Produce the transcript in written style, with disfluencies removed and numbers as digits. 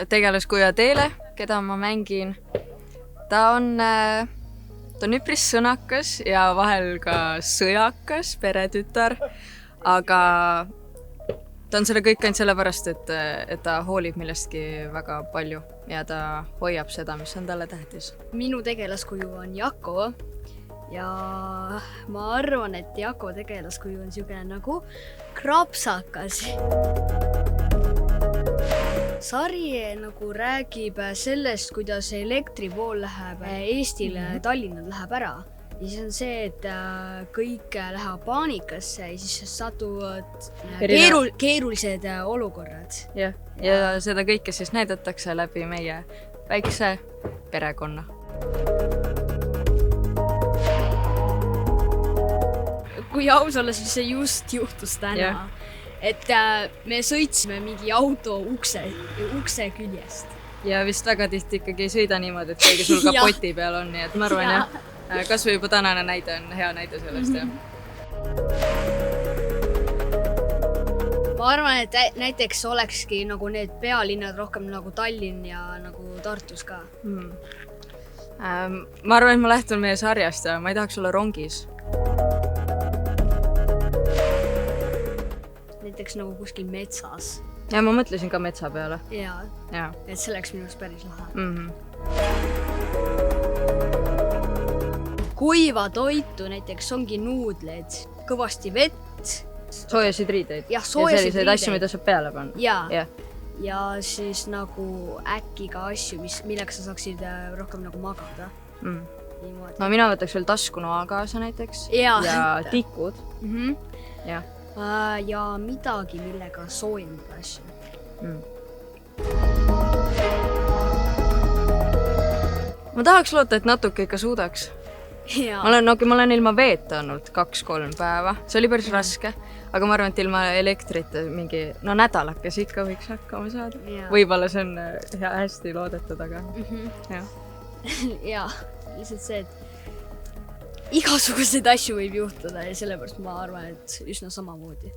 tegelaskuju Teele, keda ma mängin. Ta on üpris sõnakas ja vahel ka sõjakas peretütar, aga ta on selle kõik ainult sellepärast, et ta hoolib millestki väga palju ja ta hoiab seda, mis on talle tähtis. Minu tegelaskuju on Jako ja ma arvan, et Jako tegelaskuju on niisugune nagu krapsakas. Sari nagu räägib sellest, kuidas elektripool läheb Eestile, Tallinnal läheb ära. Ja siis on see, et kõik läheb paanikasse ja siis satuvad keerulised olukorrad. Ja seda kõike siis näidatakse läbi meie väikse perekonna. Kui aus olla, siis see just juhtus täna. Yeah. Et me sõitsime mingi auto ukse küljest. Ja vist väga tihti ikkagi ei sõida niimoodi, et keegi sul kapoti peal on, nii et ma arvan jah. Kas või juba tänane näide on hea näide sellest, jah. Ma arvan, et näiteks olekski nagu need pealinnad rohkem nagu Tallinn ja nagu Tartus ka. Ma arvan, et ma lähtun meie sarjast ja ma ei tahaks olla rongis. Näiteks nagu kuskil metsas. Ja ma mõtlesin ka metsa peale. Ja. Et see oleks minu päris lahe. Kuiva toitu näiteks ongi nuudled, kõvasti vett. Soojasid riideid. Ja soojasid selliseid asju, mida saab peale panna. Ja siis nagu äkki ka asju, millega sa saaksid rohkem nagu magada. No mina võtaks veel taskunoa kaasa näiteks. Ja tikud. Ja midagi, millega soojendada asju. Ma tahaks loota, et natuke ikka suudaks. Ma olen ilma veeta olnud 2-3 päeva. See oli päris raske, aga ma arvan, et ilma elektrita mingi nädalakes ikka võiks hakkama saada. Võibolla see on hästi loodetud, aga ja, lihtsalt see, et igasuguseid asju võib juhtuda ja sellepärast ma arvan, et üsna samamoodi.